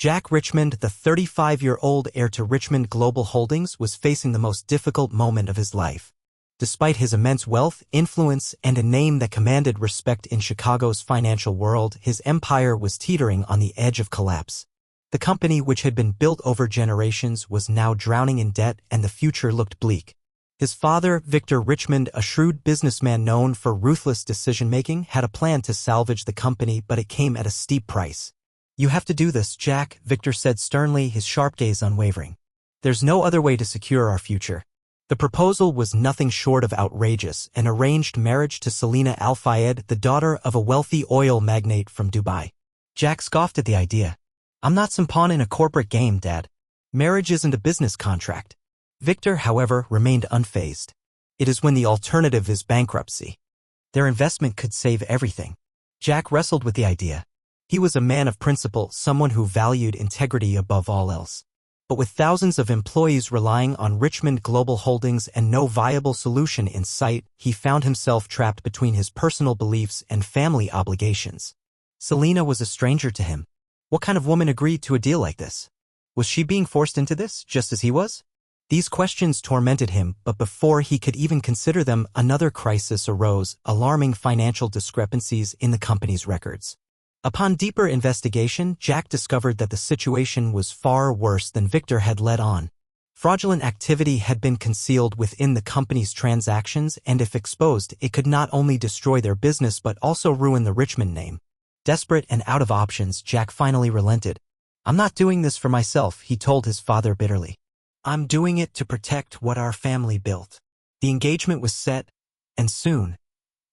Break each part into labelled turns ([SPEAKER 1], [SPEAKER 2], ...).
[SPEAKER 1] Jack Richmond, the 35-year-old heir to Richmond Global Holdings, was facing the most difficult moment of his life. Despite his immense wealth, influence, and a name that commanded respect in Chicago's financial world, his empire was teetering on the edge of collapse. The company, which had been built over generations, was now drowning in debt, and the future looked bleak. His father, Victor Richmond, a shrewd businessman known for ruthless decision-making, had a plan to salvage the company, but it came at a steep price. "You have to do this, Jack," Victor said sternly, his sharp gaze unwavering. "There's no other way to secure our future." The proposal was nothing short of outrageous, an arranged marriage to Selena Al-Fayed, the daughter of a wealthy oil magnate from Dubai. Jack scoffed at the idea. "I'm not some pawn in a corporate game, Dad. Marriage isn't a business contract." Victor, however, remained unfazed. "It is when the alternative is bankruptcy. Their investment could save everything." Jack wrestled with the idea. He was a man of principle, someone who valued integrity above all else. But with thousands of employees relying on Richmond Global Holdings and no viable solution in sight, he found himself trapped between his personal beliefs and family obligations. Selena was a stranger to him. What kind of woman agreed to a deal like this? Was she being forced into this, just as he was? These questions tormented him, but before he could even consider them, another crisis arose: alarming financial discrepancies in the company's records. Upon deeper investigation, Jack discovered that the situation was far worse than Victor had let on. Fraudulent activity had been concealed within the company's transactions, and if exposed, it could not only destroy their business but also ruin the Richmond name. Desperate and out of options, Jack finally relented. "I'm not doing this for myself," he told his father bitterly. "I'm doing it to protect what our family built." The engagement was set, and soon,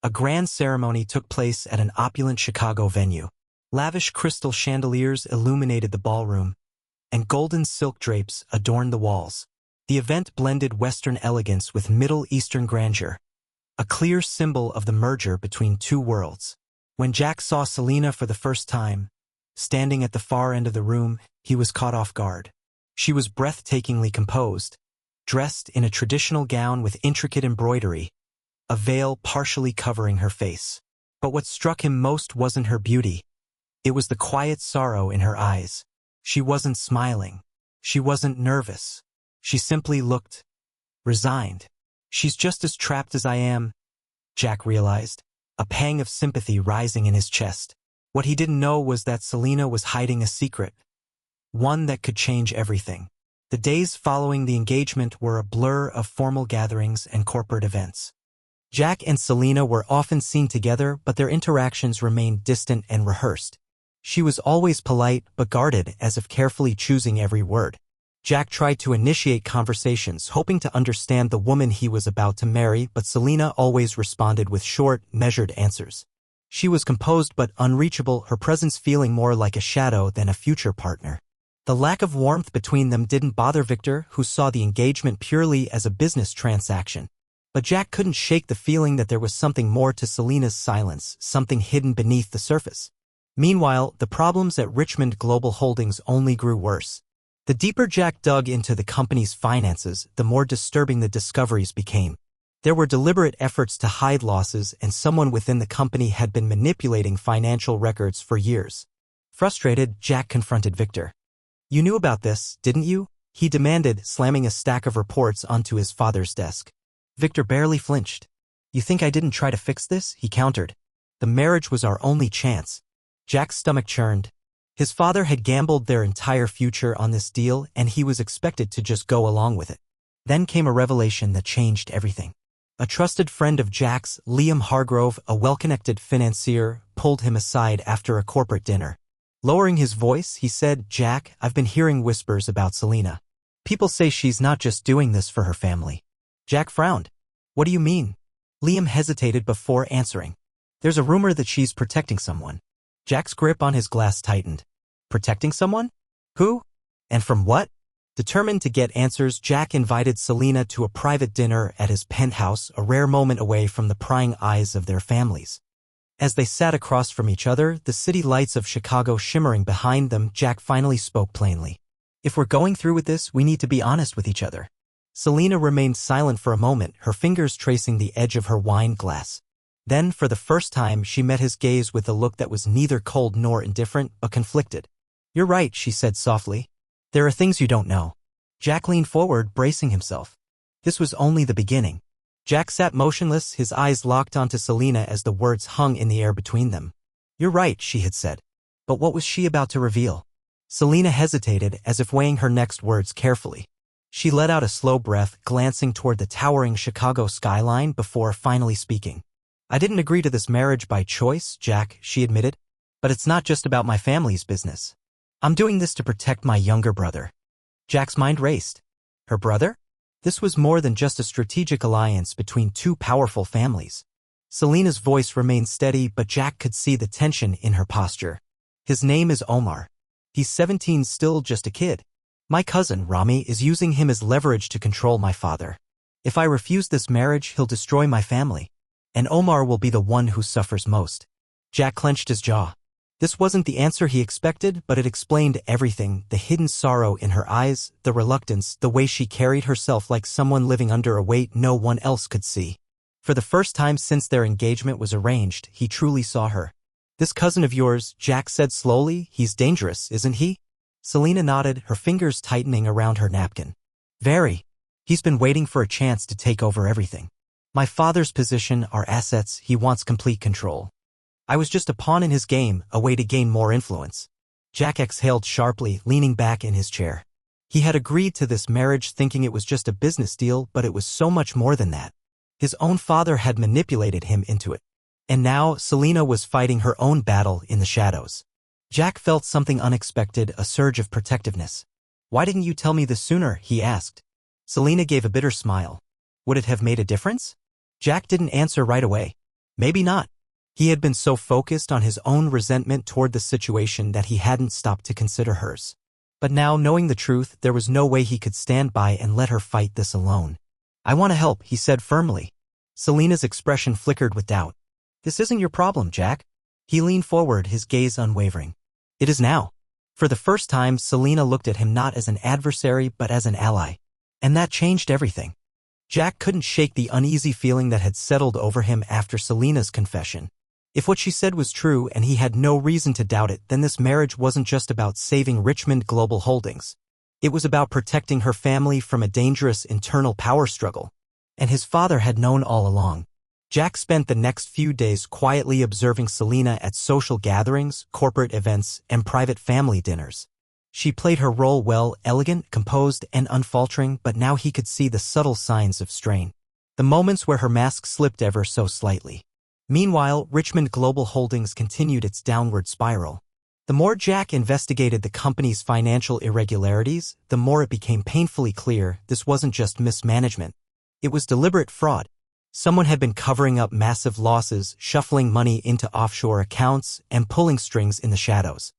[SPEAKER 1] a grand ceremony took place at an opulent Chicago venue. Lavish crystal chandeliers illuminated the ballroom, and golden silk drapes adorned the walls. The event blended Western elegance with Middle Eastern grandeur, a clear symbol of the merger between two worlds. When Jack saw Selena for the first time, standing at the far end of the room, he was caught off guard. She was breathtakingly composed, dressed in a traditional gown with intricate embroidery, a veil partially covering her face. But what struck him most wasn't her beauty. It was the quiet sorrow in her eyes. She wasn't smiling. She wasn't nervous. She simply looked resigned. "She's just as trapped as I am," Jack realized, a pang of sympathy rising in his chest. What he didn't know was that Selena was hiding a secret, one that could change everything. The days following the engagement were a blur of formal gatherings and corporate events. Jack and Selena were often seen together, but their interactions remained distant and rehearsed. She was always polite but guarded, as if carefully choosing every word. Jack tried to initiate conversations, hoping to understand the woman he was about to marry, but Selena always responded with short, measured answers. She was composed but unreachable, her presence feeling more like a shadow than a future partner. The lack of warmth between them didn't bother Victor, who saw the engagement purely as a business transaction. But Jack couldn't shake the feeling that there was something more to Selena's silence, something hidden beneath the surface. Meanwhile, the problems at Richmond Global Holdings only grew worse. The deeper Jack dug into the company's finances, the more disturbing the discoveries became. There were deliberate efforts to hide losses, and someone within the company had been manipulating financial records for years. Frustrated, Jack confronted Victor. "You knew about this, didn't you?" he demanded, slamming a stack of reports onto his father's desk. Victor barely flinched. "You think I didn't try to fix this?" he countered. "The marriage was our only chance." Jack's stomach churned. His father had gambled their entire future on this deal, and he was expected to just go along with it. Then came a revelation that changed everything. A trusted friend of Jack's, Liam Hargrove, a well-connected financier, pulled him aside after a corporate dinner. Lowering his voice, he said, "Jack, I've been hearing whispers about Selena. People say she's not just doing this for her family." Jack frowned. "What do you mean?" Liam hesitated before answering. "There's a rumor that she's protecting someone." Jack's grip on his glass tightened. Protecting someone? Who? And from what? Determined to get answers, Jack invited Selena to a private dinner at his penthouse, a rare moment away from the prying eyes of their families. As they sat across from each other, the city lights of Chicago shimmering behind them, Jack finally spoke plainly. "If we're going through with this, we need to be honest with each other." Selena remained silent for a moment, her fingers tracing the edge of her wine glass. Then, for the first time, she met his gaze with a look that was neither cold nor indifferent, but conflicted. You're right, she said softly. There are things you don't know. Jack leaned forward, bracing himself. This was only the beginning. Jack sat motionless, his eyes locked onto Selena as the words hung in the air between them. You're right, she had said. But what was she about to reveal? Selena hesitated, as if weighing her next words carefully. She let out a slow breath, glancing toward the towering Chicago skyline before finally speaking. I didn't agree to this marriage by choice, Jack, she admitted. But it's not just about my family's business. I'm doing this to protect my younger brother. Jack's mind raced. Her brother? This was more than just a strategic alliance between two powerful families. Selena's voice remained steady, but Jack could see the tension in her posture. His name is Omar. He's 17, still just a kid. My cousin, Rami, is using him as leverage to control my father. If I refuse this marriage, he'll destroy my family. And Omar will be the one who suffers most. Jack clenched his jaw. This wasn't the answer he expected, but it explained everything, the hidden sorrow in her eyes, the reluctance, the way she carried herself like someone living under a weight no one else could see. For the first time since their engagement was arranged, he truly saw her. This cousin of yours, Jack said slowly, he's dangerous, isn't he? Selena nodded, her fingers tightening around her napkin. Very. He's been waiting for a chance to take over everything. My father's position, our assets, he wants complete control. I was just a pawn in his game, a way to gain more influence. Jack exhaled sharply, leaning back in his chair. He had agreed to this marriage thinking it was just a business deal, but it was so much more than that. His own father had manipulated him into it. And now, Selena was fighting her own battle in the shadows. Jack felt something unexpected, a surge of protectiveness. Why didn't you tell me this sooner? He asked. Selena gave a bitter smile. Would it have made a difference? Jack didn't answer right away. Maybe not. He had been so focused on his own resentment toward the situation that he hadn't stopped to consider hers. But now, knowing the truth, there was no way he could stand by and let her fight this alone. I want to help, he said firmly. Selena's expression flickered with doubt. This isn't your problem, Jack. He leaned forward, his gaze unwavering. It is now. For the first time, Selena looked at him not as an adversary but as an ally. And that changed everything. Jack couldn't shake the uneasy feeling that had settled over him after Selena's confession. If what she said was true and he had no reason to doubt it, then this marriage wasn't just about saving Richmond Global Holdings. It was about protecting her family from a dangerous internal power struggle. And his father had known all along. Jack spent the next few days quietly observing Selena at social gatherings, corporate events, and private family dinners. She played her role well, elegant, composed, and unfaltering, but now he could see the subtle signs of strain. The moments where her mask slipped ever so slightly. Meanwhile, Richmond Global Holdings continued its downward spiral. The more Jack investigated the company's financial irregularities, the more it became painfully clear this wasn't just mismanagement. It was deliberate fraud. Someone had been covering up massive losses, shuffling money into offshore accounts, and pulling strings in the shadows.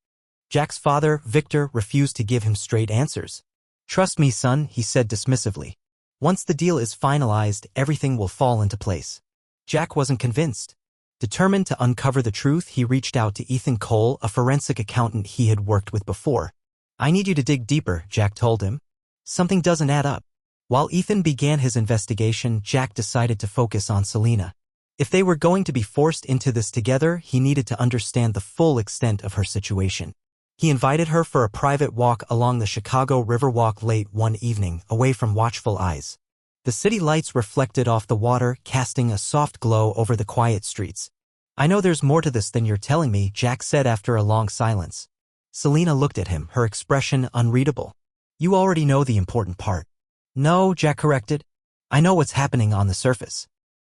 [SPEAKER 1] Jack's father, Victor, refused to give him straight answers. Trust me, son, he said dismissively. Once the deal is finalized, everything will fall into place. Jack wasn't convinced. Determined to uncover the truth, he reached out to Ethan Cole, a forensic accountant he had worked with before. I need you to dig deeper, Jack told him. Something doesn't add up. While Ethan began his investigation, Jack decided to focus on Selena. If they were going to be forced into this together, he needed to understand the full extent of her situation. He invited her for a private walk along the Chicago Riverwalk late one evening, away from watchful eyes. The city lights reflected off the water, casting a soft glow over the quiet streets. I know there's more to this than you're telling me, Jack said after a long silence. Selena looked at him, her expression unreadable. You already know the important part. No, Jack corrected. I know what's happening on the surface.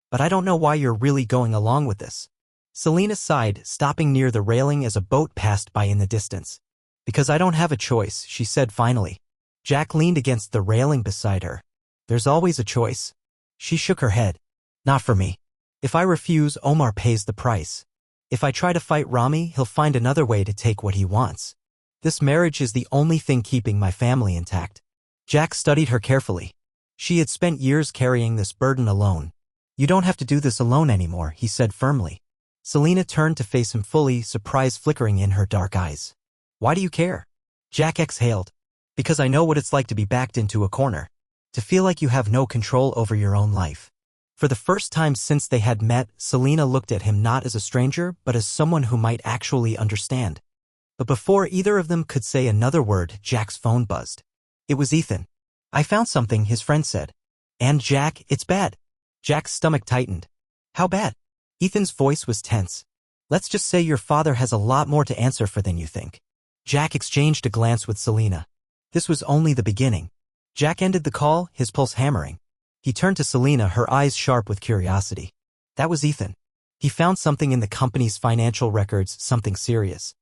[SPEAKER 1] But I don't know why you're really going along with this. Selena sighed, stopping near the railing as a boat passed by in the distance. Because I don't have a choice, she said finally. Jack leaned against the railing beside her. There's always a choice. She shook her head. Not for me. If I refuse, Omar pays the price. If I try to fight Rami, he'll find another way to take what he wants. This marriage is the only thing keeping my family intact. Jack studied her carefully. She had spent years carrying this burden alone. You don't have to do this alone anymore, he said firmly. Selena turned to face him fully, surprise flickering in her dark eyes. Why do you care? Jack exhaled. Because I know what it's like to be backed into a corner. To feel like you have no control over your own life. For the first time since they had met, Selena looked at him not as a stranger, but as someone who might actually understand. But before either of them could say another word, Jack's phone buzzed. It was Ethan. "I found something," his friend said. "And Jack, it's bad." Jack's stomach tightened. "How bad?" Ethan's voice was tense. "Let's just say your father has a lot more to answer for than you think." Jack exchanged a glance with Selena. This was only the beginning. Jack ended the call, his pulse hammering. He turned to Selena, her eyes sharp with curiosity. That was Ethan. He found something in the company's financial records, something serious.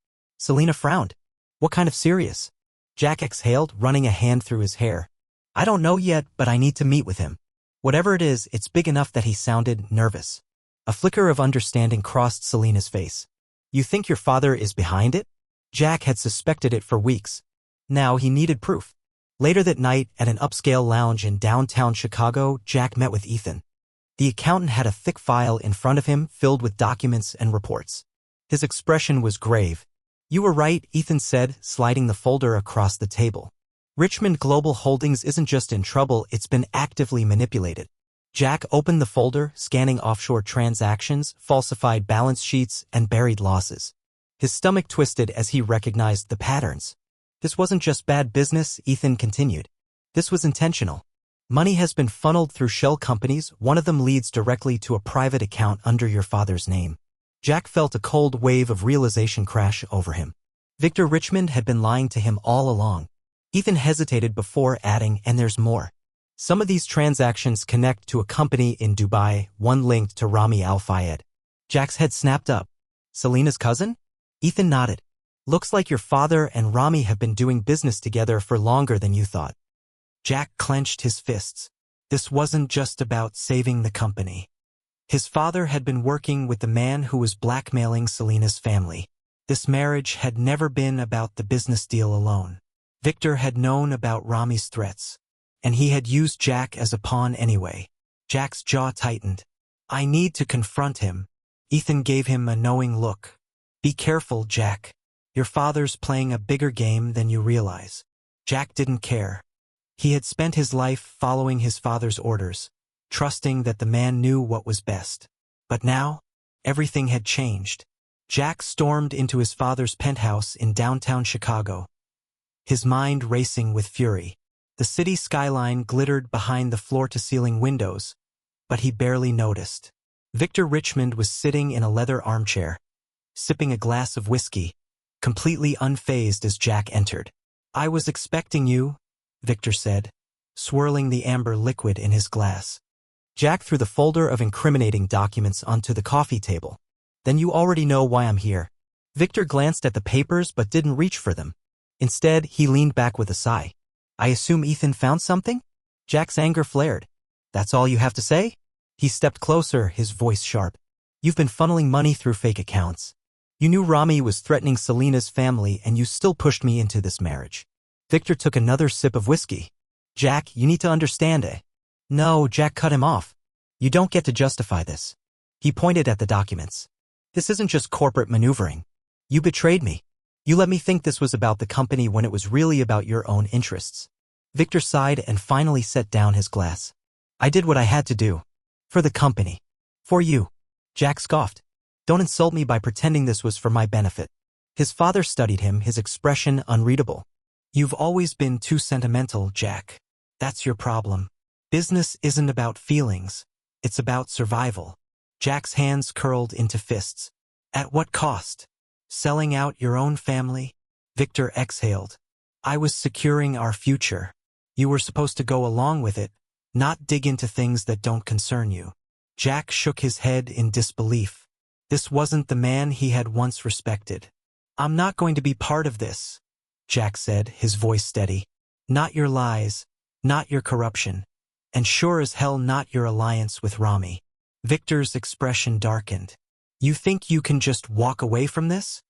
[SPEAKER 1] Selena frowned. "What kind of serious?" Jack exhaled, running a hand through his hair. "I don't know yet, but I need to meet with him. Whatever it is, it's big enough that he sounded nervous." A flicker of understanding crossed Selena's face. "You think your father is behind it?" Jack had suspected it for weeks. Now he needed proof. Later that night, at an upscale lounge in downtown Chicago, Jack met with Ethan. The accountant had a thick file in front of him filled with documents and reports. His expression was grave. "You were right," Ethan said, sliding the folder across the table. "Richmond Global Holdings isn't just in trouble, it's been actively manipulated." Jack opened the folder, scanning offshore transactions, falsified balance sheets, and buried losses. His stomach twisted as he recognized the patterns. "This wasn't just bad business," Ethan continued. "This was intentional. Money has been funneled through shell companies, one of them leads directly to a private account under your father's name." Jack felt a cold wave of realization crash over him. Victor Richmond had been lying to him all along. Ethan hesitated before adding, "And there's more. Some of these transactions connect to a company in Dubai, one linked to Rami Al-Fayed." Jack's head snapped up. "Selena's cousin?" Ethan nodded. "Looks like your father and Rami have been doing business together for longer than you thought." Jack clenched his fists. This wasn't just about saving the company. His father had been working with the man who was blackmailing Selena's family. This marriage had never been about the business deal alone. Victor had known about Rami's threats, and he had used Jack as a pawn anyway. Jack's jaw tightened. "I need to confront him." Ethan gave him a knowing look. "Be careful, Jack. Your father's playing a bigger game than you realize." Jack didn't care. He had spent his life following his father's orders, trusting that the man knew what was best. But now, everything had changed. Jack stormed into his father's penthouse in downtown Chicago, his mind racing with fury. The city skyline glittered behind the floor-to-ceiling windows, but he barely noticed. Victor Richmond was sitting in a leather armchair, sipping a glass of whiskey, completely unfazed as Jack entered. "I was expecting you," Victor said, swirling the amber liquid in his glass. Jack threw the folder of incriminating documents onto the coffee table. "Then you already know why I'm here." Victor glanced at the papers but didn't reach for them. Instead, he leaned back with a sigh. "I assume Ethan found something?" Jack's anger flared. "That's all you have to say?" He stepped closer, his voice sharp. "You've been funneling money through fake accounts. You knew Rami was threatening Selena's family and you still pushed me into this marriage." Victor took another sip of whiskey. "Jack, you need to understand it." "No," Jack cut him off. "You don't get to justify this." He pointed at the documents. "This isn't just corporate maneuvering. You betrayed me. You let me think this was about the company when it was really about your own interests." Victor sighed and finally set down his glass. "I did what I had to do. For the company. For you." Jack scoffed. "Don't insult me by pretending this was for my benefit." His father studied him, his expression unreadable. "You've always been too sentimental, Jack. That's your problem. Business isn't about feelings. It's about survival." Jack's hands curled into fists. "At what cost? Selling out your own family?" Victor exhaled. "I was securing our future. You were supposed to go along with it, not dig into things that don't concern you." Jack shook his head in disbelief. This wasn't the man he had once respected. "I'm not going to be part of this," Jack said, his voice steady. "Not your lies, not your corruption, and sure as hell not your alliance with Rami." Victor's expression darkened. "You think you can just walk away from this?"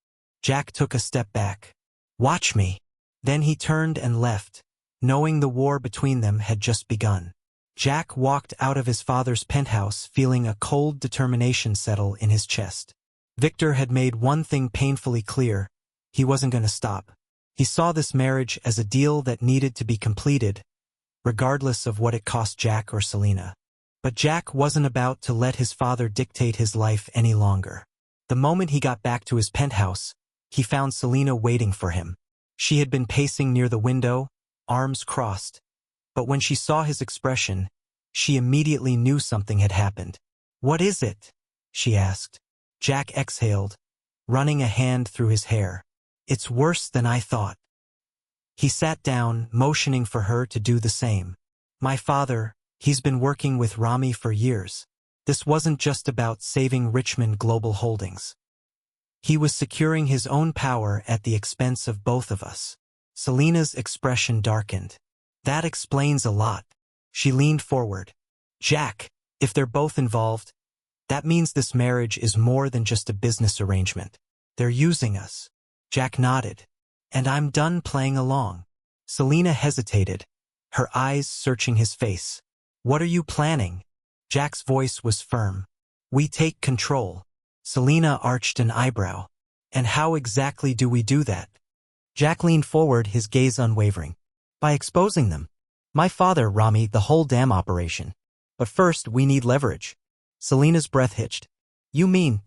[SPEAKER 1] Jack took a step back. "Watch me." Then he turned and left, knowing the war between them had just begun. Jack walked out of his father's penthouse feeling a cold determination settle in his chest. Victor had made one thing painfully clear. He wasn't going to stop. He saw this marriage as a deal that needed to be completed, regardless of what it cost Jack or Selena. But Jack wasn't about to let his father dictate his life any longer. The moment he got back to his penthouse, he found Selena waiting for him. She had been pacing near the window, arms crossed. But when she saw his expression, she immediately knew something had happened. "What is it?" she asked. Jack exhaled, running a hand through his hair. "It's worse than I thought." He sat down, motioning for her to do the same. "My father, he's been working with Rami for years. This wasn't just about saving Richmond Global Holdings. He was securing his own power at the expense of both of us." Selena's expression darkened. "That explains a lot." She leaned forward. "Jack, if they're both involved, that means this marriage is more than just a business arrangement. They're using us." Jack nodded. "And I'm done playing along." Selena hesitated, her eyes searching his face. "What are you planning?" Jack's voice was firm. "We take control." Selena arched an eyebrow. "And how exactly do we do that?" Jack leaned forward, his gaze unwavering. "By exposing them. My father, Rami, the whole damn operation. But first, we need leverage." Selena's breath hitched. "You mean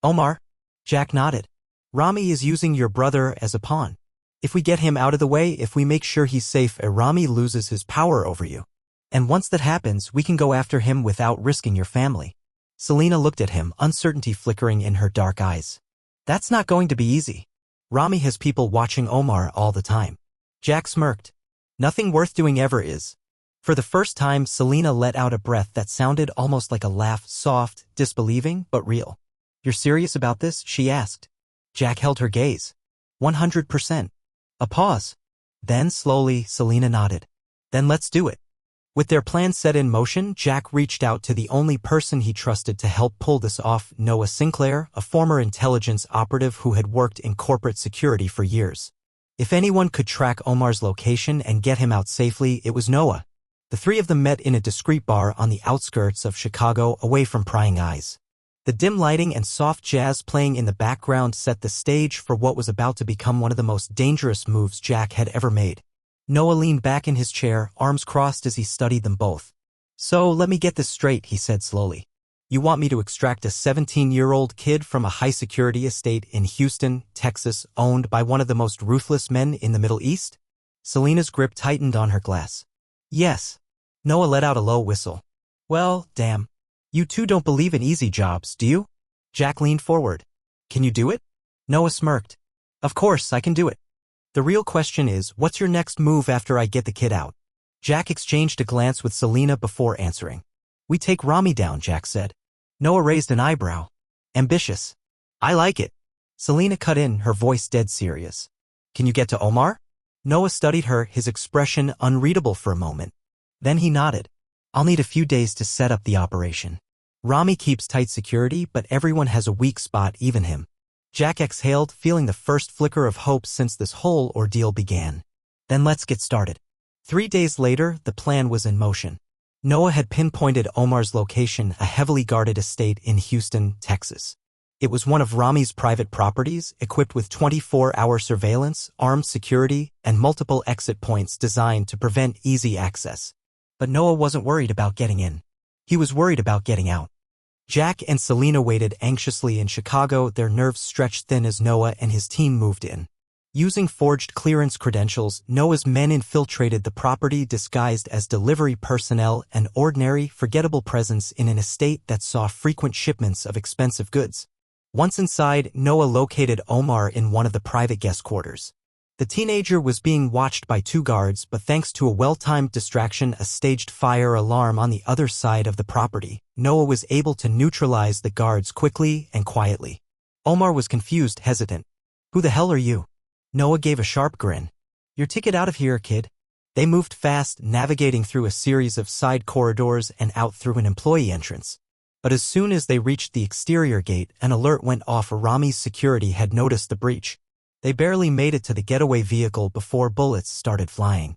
[SPEAKER 1] Omar?" Jack nodded. "Rami is using your brother as a pawn. If we get him out of the way, if we make sure he's safe, Rami loses his power over you. And once that happens, we can go after him without risking your family." Selena looked at him, uncertainty flickering in her dark eyes. "That's not going to be easy. Rami has people watching Omar all the time." Jack smirked. "Nothing worth doing ever is." For the first time, Selena let out a breath that sounded almost like a laugh, soft, disbelieving, but real. "You're serious about this?" she asked. Jack held her gaze. 100%. A pause. Then, slowly, Selena nodded. "Then let's do it." With their plan set in motion, Jack reached out to the only person he trusted to help pull this off, Noah Sinclair, a former intelligence operative who had worked in corporate security for years. If anyone could track Omar's location and get him out safely, it was Noah. The three of them met in a discreet bar on the outskirts of Chicago, away from prying eyes. The dim lighting and soft jazz playing in the background set the stage for what was about to become one of the most dangerous moves Jack had ever made. Noah leaned back in his chair, arms crossed as he studied them both. "So, let me get this straight," he said slowly. "You want me to extract a 17-year-old kid from a high-security estate in Houston, Texas, owned by one of the most ruthless men in the Middle East?" Selena's grip tightened on her glass. "Yes." Noah let out a low whistle. "Well, damn. You two don't believe in easy jobs, do you?" Jack leaned forward. "Can you do it?" Noah smirked. "Of course, I can do it. The real question is, what's your next move after I get the kid out?" Jack exchanged a glance with Selena before answering. "We take Rami down," Jack said. Noah raised an eyebrow. "Ambitious. I like it." Selena cut in, her voice dead serious. "Can you get to Omar?" Noah studied her, his expression unreadable for a moment. Then he nodded. "I'll need a few days to set up the operation. Rami keeps tight security, but everyone has a weak spot, even him." Jack exhaled, feeling the first flicker of hope since this whole ordeal began. "Then let's get started." 3 days later, the plan was in motion. Noah had pinpointed Omar's location, a heavily guarded estate in Houston, Texas. It was one of Rami's private properties, equipped with 24-hour surveillance, armed security, and multiple exit points designed to prevent easy access. But Noah wasn't worried about getting in. He was worried about getting out. Jack and Selena waited anxiously in Chicago, their nerves stretched thin as Noah and his team moved in. Using forged clearance credentials, Noah's men infiltrated the property disguised as delivery personnel, an ordinary, forgettable presence in an estate that saw frequent shipments of expensive goods. Once inside, Noah located Omar in one of the private guest quarters. The teenager was being watched by 2 guards, but thanks to a well-timed distraction, a staged fire alarm on the other side of the property, Noah was able to neutralize the guards quickly and quietly. Omar was confused, hesitant. "Who the hell are you?" Noah gave a sharp grin. "Your ticket out of here, kid." They moved fast, navigating through a series of side corridors and out through an employee entrance. But as soon as they reached the exterior gate, an alert went off. Rami's security had noticed the breach. They barely made it to the getaway vehicle before bullets started flying.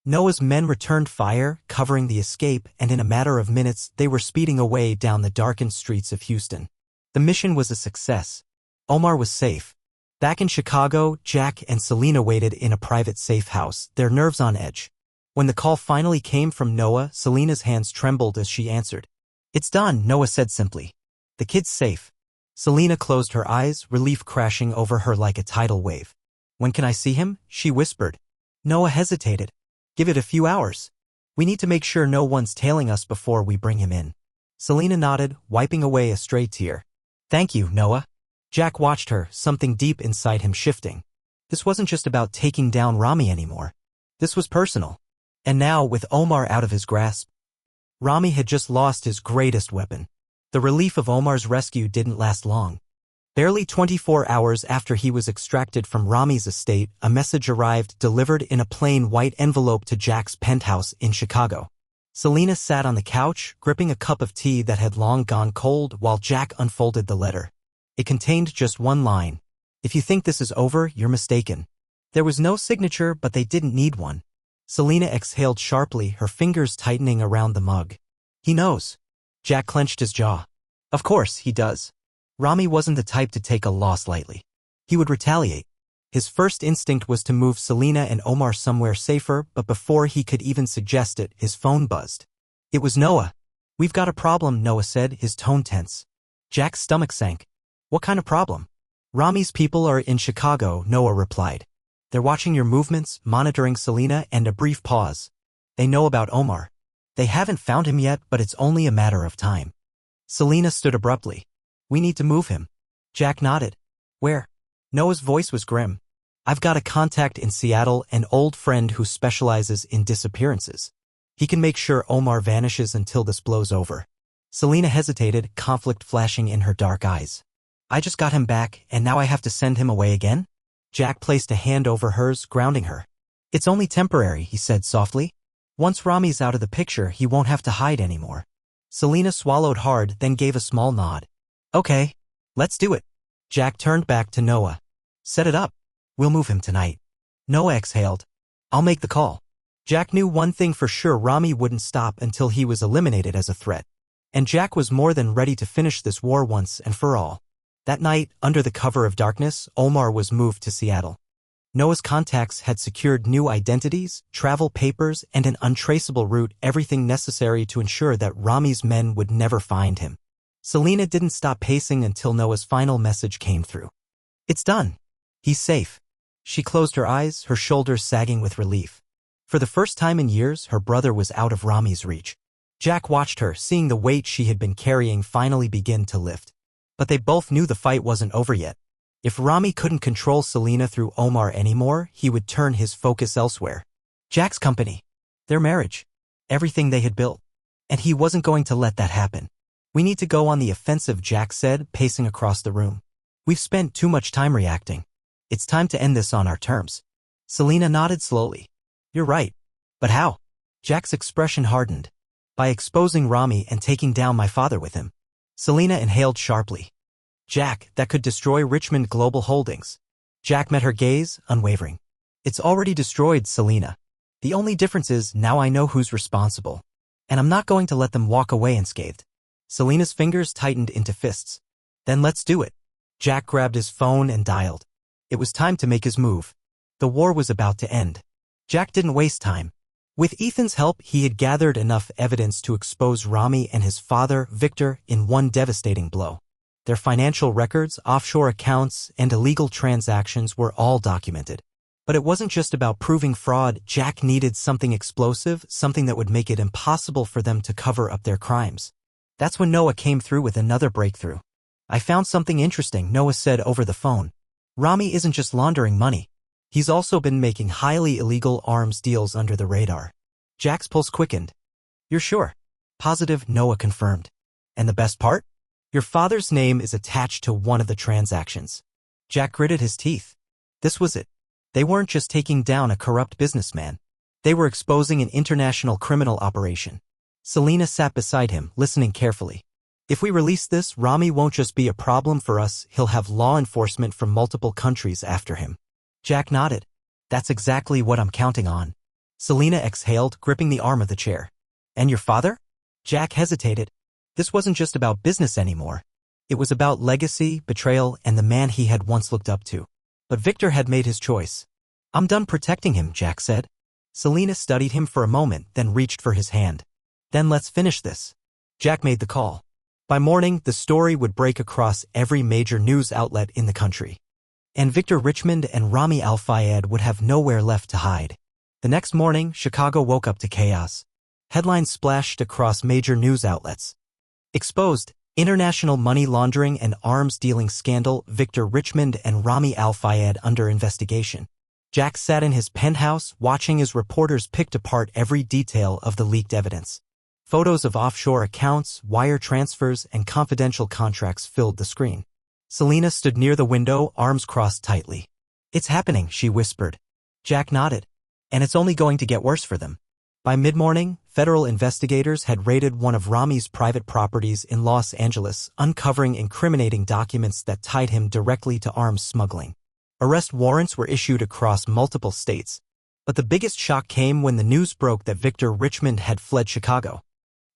[SPEAKER 1] Noah's men returned fire, covering the escape, and in a matter of minutes, they were speeding away down the darkened streets of Houston. The mission was a success. Omar was safe. Back in Chicago, Jack and Selena waited in a private safe house, their nerves on edge. When the call finally came from Noah, Selena's hands trembled as she answered. "It's done," Noah said simply. "The kid's safe." Selena closed her eyes, relief crashing over her like a tidal wave. When can I see him? She whispered. Noah hesitated. Give it a few hours. We need to make sure no one's tailing us before we bring him in. Selena nodded, wiping away a stray tear. Thank you, Noah. Jack watched her, something deep inside him shifting. This wasn't just about taking down Rami anymore. This was personal. And now, with Omar out of his grasp, Rami had just lost his greatest weapon. The relief of Omar's rescue didn't last long. Barely 24 hours after he was extracted from Rami's estate, a message arrived delivered in a plain white envelope to Jack's penthouse in Chicago. Selena sat on the couch, gripping a cup of tea that had long gone cold while Jack unfolded the letter. It contained just one line. If you think this is over, you're mistaken. There was no signature, but they didn't need one. Selena exhaled sharply, her fingers tightening around the mug. He knows. Jack clenched his jaw. Of course, he does. Rami wasn't the type to take a loss lightly. He would retaliate. His first instinct was to move Selena and Omar somewhere safer, but before he could even suggest it, his phone buzzed. It was Noah. We've got a problem, Noah said, his tone tense. Jack's stomach sank. What kind of problem? Rami's people are in Chicago, Noah replied. They're watching your movements, monitoring Selena, and a brief pause. They know about Omar. They haven't found him yet, but it's only a matter of time. Selena stood abruptly. We need to move him. Jack nodded. Where? Noah's voice was grim. I've got a contact in Seattle, an old friend who specializes in disappearances. He can make sure Omar vanishes until this blows over. Selena hesitated, conflict flashing in her dark eyes. I just got him back, and now I have to send him away again? Jack placed a hand over hers, grounding her. It's only temporary, he said softly. Once Rami's out of the picture, he won't have to hide anymore. Selena swallowed hard, then gave a small nod. Okay, let's do it. Jack turned back to Noah. Set it up. We'll move him tonight. Noah exhaled. I'll make the call. Jack knew one thing for sure: Rami wouldn't stop until he was eliminated as a threat. And Jack was more than ready to finish this war once and for all. That night, under the cover of darkness, Omar was moved to Seattle. Noah's contacts had secured new identities, travel papers, and an untraceable route, everything necessary to ensure that Rami's men would never find him. Selena didn't stop pacing until Noah's final message came through. It's done. He's safe. She closed her eyes, her shoulders sagging with relief. For the first time in years, her brother was out of Rami's reach. Jack watched her, seeing the weight she had been carrying finally begin to lift. But they both knew the fight wasn't over yet. If Rami couldn't control Selena through Omar anymore, he would turn his focus elsewhere. Jack's company. Their marriage. Everything they had built. And he wasn't going to let that happen. We need to go on the offensive, Jack said, pacing across the room. We've spent too much time reacting. It's time to end this on our terms. Selena nodded slowly. You're right. But how? Jack's expression hardened. By exposing Rami and taking down my father with him. Selena inhaled sharply. Jack, that could destroy Richmond Global Holdings. Jack met her gaze, unwavering. It's already destroyed, Selena. The only difference is now I know who's responsible. And I'm not going to let them walk away unscathed. Selena's fingers tightened into fists. Then let's do it. Jack grabbed his phone and dialed. It was time to make his move. The war was about to end. Jack didn't waste time. With Ethan's help, he had gathered enough evidence to expose Rami and his father, Victor, in one devastating blow. Their financial records, offshore accounts, and illegal transactions were all documented. But it wasn't just about proving fraud. Jack needed something explosive, something that would make it impossible for them to cover up their crimes. That's when Noah came through with another breakthrough. I found something interesting, Noah said over the phone. Rami isn't just laundering money. He's also been making highly illegal arms deals under the radar. Jack's pulse quickened. You're sure? Positive, Noah confirmed. And the best part? Your father's name is attached to one of the transactions. Jack gritted his teeth. This was it. They weren't just taking down a corrupt businessman. They were exposing an international criminal operation. Selena sat beside him, listening carefully. If we release this, Rami won't just be a problem for us, he'll have law enforcement from multiple countries after him. Jack nodded. That's exactly what I'm counting on. Selena exhaled, gripping the arm of the chair. And your father? Jack hesitated. This wasn't just about business anymore. It was about legacy, betrayal, and the man he had once looked up to. But Victor had made his choice. I'm done protecting him, Jack said. Selena studied him for a moment, then reached for his hand. Then let's finish this. Jack made the call. By morning, the story would break across every major news outlet in the country. And Victor Richmond and Rami Al-Fayed would have nowhere left to hide. The next morning, Chicago woke up to chaos. Headlines splashed across major news outlets. Exposed, international money laundering and arms dealing scandal, Victor Richmond and Rami Al-Fayed under investigation. Jack sat in his penthouse watching as reporters picked apart every detail of the leaked evidence. Photos of offshore accounts, wire transfers, and confidential contracts filled the screen. Selena stood near the window, arms crossed tightly. "It's happening," she whispered. Jack nodded. "And it's only going to get worse for them." By mid-morning, federal investigators had raided one of Rami's private properties in Los Angeles, uncovering incriminating documents that tied him directly to arms smuggling. Arrest warrants were issued across multiple states. But the biggest shock came when the news broke that Victor Richmond had fled Chicago.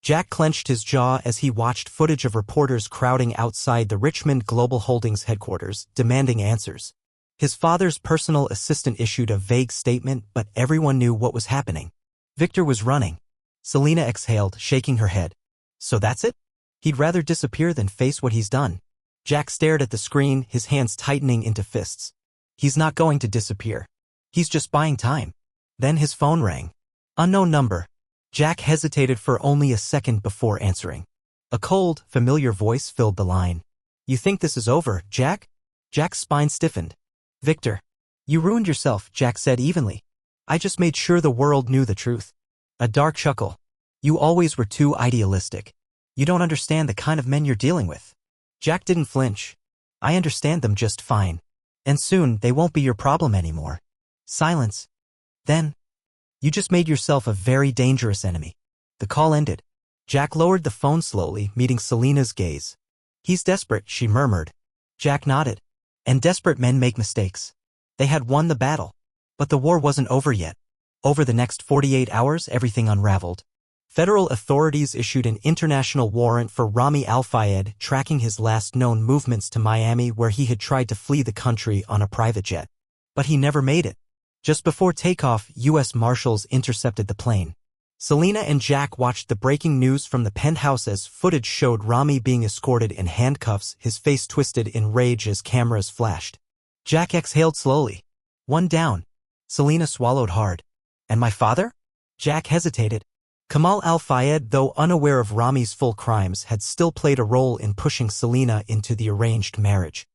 [SPEAKER 1] Jack clenched his jaw as he watched footage of reporters crowding outside the Richmond Global Holdings headquarters, demanding answers. His father's personal assistant issued a vague statement, but everyone knew what was happening. Victor was running. Selena exhaled, shaking her head. "So that's it? He'd rather disappear than face what he's done." Jack stared at the screen, his hands tightening into fists. "He's not going to disappear. He's just buying time." Then his phone rang. Unknown number. Jack hesitated for only a second before answering. A cold, familiar voice filled the line. "You think this is over, Jack?" Jack's spine stiffened. "Victor, you ruined yourself," Jack said evenly. "I just made sure the world knew the truth." A dark chuckle. "You always were too idealistic. You don't understand the kind of men you're dealing with." Jack didn't flinch. "I understand them just fine. And soon, they won't be your problem anymore." Silence. Then, "You just made yourself a very dangerous enemy." The call ended. Jack lowered the phone slowly, meeting Selena's gaze. "He's desperate," she murmured. Jack nodded. "And desperate men make mistakes." They had won the battle. But the war wasn't over yet. Over the next 48 hours, everything unraveled. Federal authorities issued an international warrant for Rami Al-Fayed, tracking his last known movements to Miami, where he had tried to flee the country on a private jet. But he never made it. Just before takeoff, U.S. Marshals intercepted the plane. Selena and Jack watched the breaking news from the penthouse as footage showed Rami being escorted in handcuffs, his face twisted in rage as cameras flashed. Jack exhaled slowly. "One down." Selena swallowed hard. "And my father?" Jack hesitated. Kamal Al-Fayed, though unaware of Rami's full crimes, had still played a role in pushing Selena into the arranged marriage.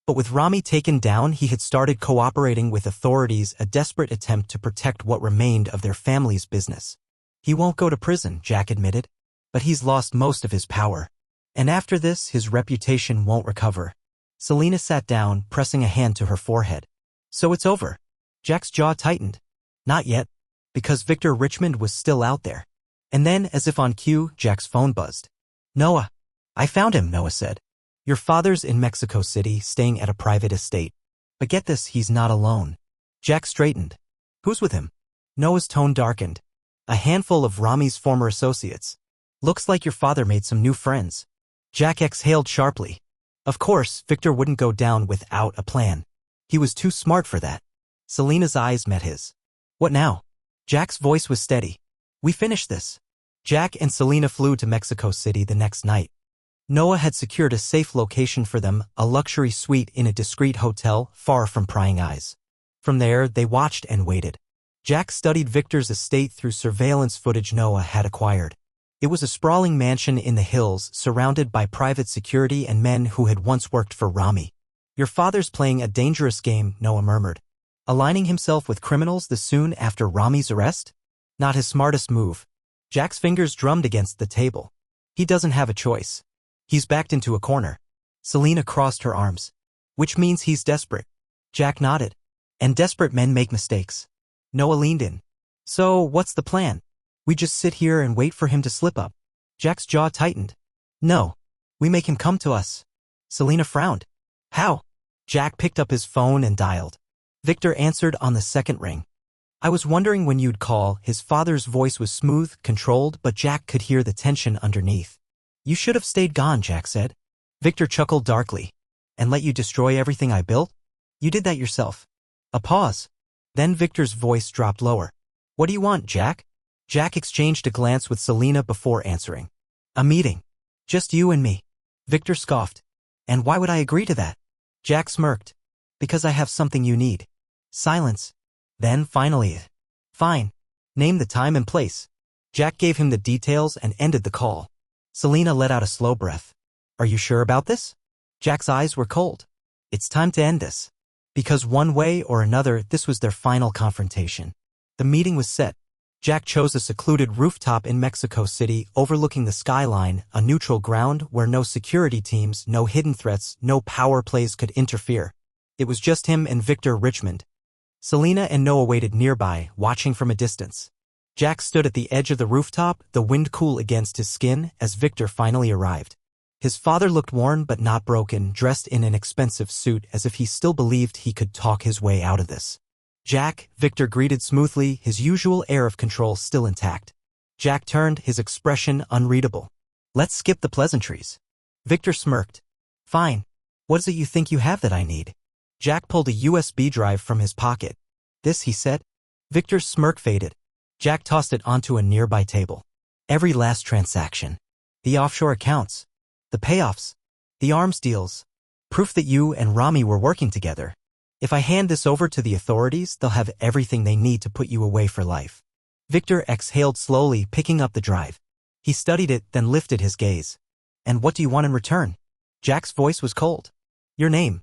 [SPEAKER 1] But with Rami taken down, he had started cooperating with authorities, a desperate attempt to protect what remained of their family's business. "He won't go to prison," Jack admitted. "But he's lost most of his power. And after this, his reputation won't recover." Selena sat down, pressing a hand to her forehead. "So it's over?" Jack's jaw tightened. "Not yet. Because Victor Richmond was still out there." And then, as if on cue, Jack's phone buzzed. "Noah." "I found him," Noah said. "Your father's in Mexico City, staying at a private estate. But get this, he's not alone." Jack straightened. "Who's with him?" Noah's tone darkened. "A handful of Rami's former associates. Looks like your father made some new friends." Jack exhaled sharply. Of course, Victor wouldn't go down without a plan. He was too smart for that. Selena's eyes met his. "What now?" Jack's voice was steady. "We finished this." Jack and Selena flew to Mexico City the next night. Noah had secured a safe location for them, a luxury suite in a discreet hotel far from prying eyes. From there, they watched and waited. Jack studied Victor's estate through surveillance footage Noah had acquired. It was a sprawling mansion in the hills, surrounded by private security and men who had once worked for Rami. "Your father's playing a dangerous game," Noah murmured. "Aligning himself with criminals this soon after Rami's arrest? Not his smartest move." Jack's fingers drummed against the table. "He doesn't have a choice. He's backed into a corner." Selena crossed her arms. "Which means he's desperate." Jack nodded. "And desperate men make mistakes." Noah leaned in. "So, what's the plan? We just sit here and wait for him to slip up?" Jack's jaw tightened. "No. We make him come to us." Selena frowned. "How?" Jack picked up his phone and dialed. Victor answered on the second ring. "I was wondering when you'd call." His father's voice was smooth, controlled, but Jack could hear the tension underneath. "You should have stayed gone," Jack said. Victor chuckled darkly. "And let you destroy everything I built? You did that yourself." A pause. Then Victor's voice dropped lower. "What do you want, Jack?" Jack exchanged a glance with Selena before answering. "A meeting. Just you and me." Victor scoffed. And why would I agree to that? Jack smirked. Because I have something you need. Silence. Then, finally, fine. Name the time and place. Jack gave him the details and ended the call. Selena let out a slow breath. Are you sure about this? Jack's eyes were cold. It's time to end this. Because one way or another, this was their final confrontation. The meeting was set. Jack chose a secluded rooftop in Mexico City overlooking the skyline, a neutral ground where no security teams, no hidden threats, no power plays could interfere. It was just him and Victor Richmond. Selena and Noah waited nearby, watching from a distance. Jack stood at the edge of the rooftop, the wind cool against his skin, as Victor finally arrived. His father looked worn but not broken, dressed in an expensive suit as if he still believed he could talk his way out of this. Jack, Victor greeted smoothly, his usual air of control still intact. Jack turned, his expression unreadable. Let's skip the pleasantries. Victor smirked. Fine. What is it you think you have that I need? Jack pulled a USB drive from his pocket. This, he said. Victor's smirk faded. Jack tossed it onto a nearby table. Every last transaction. The offshore accounts. The payoffs. The arms deals. Proof that you and Rami were working together. If I hand this over to the authorities, they'll have everything they need to put you away for life. Victor exhaled slowly, picking up the drive. He studied it, then lifted his gaze. And what do you want in return? Jack's voice was cold. Your name.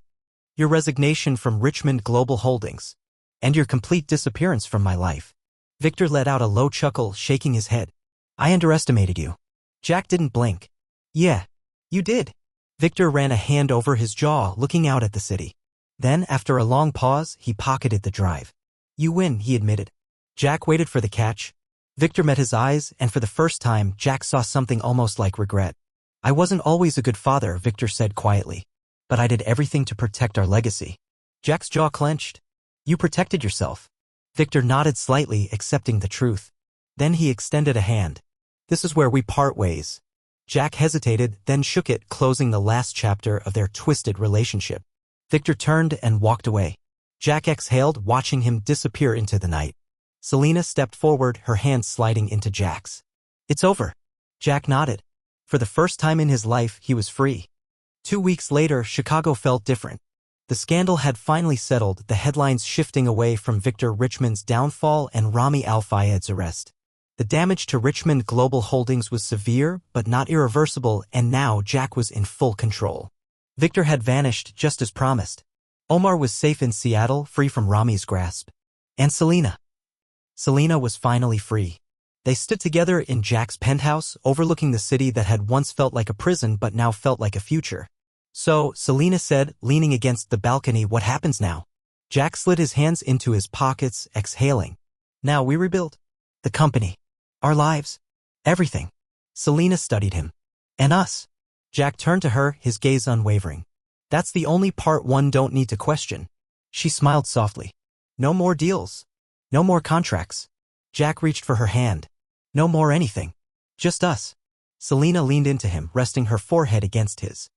[SPEAKER 1] Your resignation from Richmond Global Holdings. And your complete disappearance from my life. Victor let out a low chuckle, shaking his head. I underestimated you. Jack didn't blink. Yeah, you did. Victor ran a hand over his jaw, looking out at the city. Then, after a long pause, he pocketed the drive. You win, he admitted. Jack waited for the catch. Victor met his eyes, and for the first time, Jack saw something almost like regret. I wasn't always a good father, Victor said quietly. But I did everything to protect our legacy. Jack's jaw clenched. You protected yourself. Victor nodded slightly, accepting the truth. Then he extended a hand. This is where we part ways. Jack hesitated, then shook it, closing the last chapter of their twisted relationship. Victor turned and walked away. Jack exhaled, watching him disappear into the night. Selena stepped forward, her hand sliding into Jack's. It's over. Jack nodded. For the first time in his life, he was free. 2 weeks later, Chicago felt different. The scandal had finally settled, the headlines shifting away from Victor Richmond's downfall and Rami Al-Fayed's arrest. The damage to Richmond Global Holdings was severe, but not irreversible, and now Jack was in full control. Victor had vanished, just as promised. Omar was safe in Seattle, free from Rami's grasp. And Selena. Selena was finally free. They stood together in Jack's penthouse, overlooking the city that had once felt like a prison but now felt like a future. So, Selena said, leaning against the balcony, what happens now? Jack slid his hands into his pockets, exhaling. Now we rebuild. The company. Our lives. Everything. Selena studied him. And us. Jack turned to her, his gaze unwavering. That's the only part one don't need to question. She smiled softly. No more deals. No more contracts. Jack reached for her hand. No more anything. Just us. Selena leaned into him, resting her forehead against his.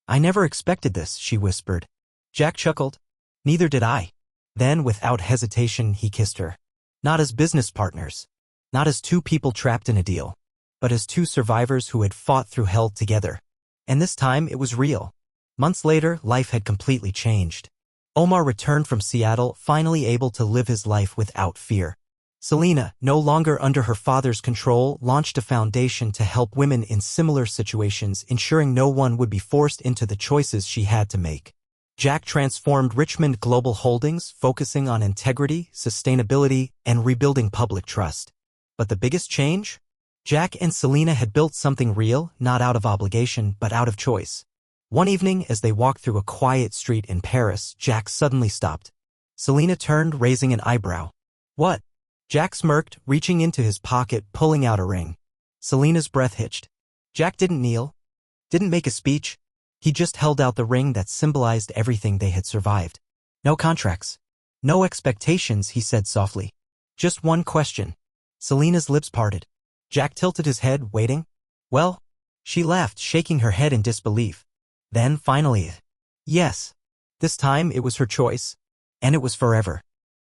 [SPEAKER 1] I never expected this, she whispered. Jack chuckled. Neither did I. Then, without hesitation, he kissed her. Not as business partners. Not as two people trapped in a deal. But as two survivors who had fought through hell together. And this time, it was real. Months later, life had completely changed. Omar returned from Seattle, finally able to live his life without fear. Selena, no longer under her father's control, launched a foundation to help women in similar situations, ensuring no one would be forced into the choices she had to make. Jack transformed Richmond Global Holdings, focusing on integrity, sustainability, and rebuilding public trust. But the biggest change? Jack and Selena had built something real, not out of obligation, but out of choice. One evening, as they walked through a quiet street in Paris, Jack suddenly stopped. Selena turned, raising an eyebrow. What? Jack smirked, reaching into his pocket, pulling out a ring. Selena's breath hitched. Jack didn't kneel. Didn't make a speech. He just held out the ring that symbolized everything they had survived. No contracts. No expectations, he said softly. Just one question. Selena's lips parted. Jack tilted his head, waiting. Well? She laughed, shaking her head in disbelief. Then, finally, yes. This time, it was her choice. And it was forever.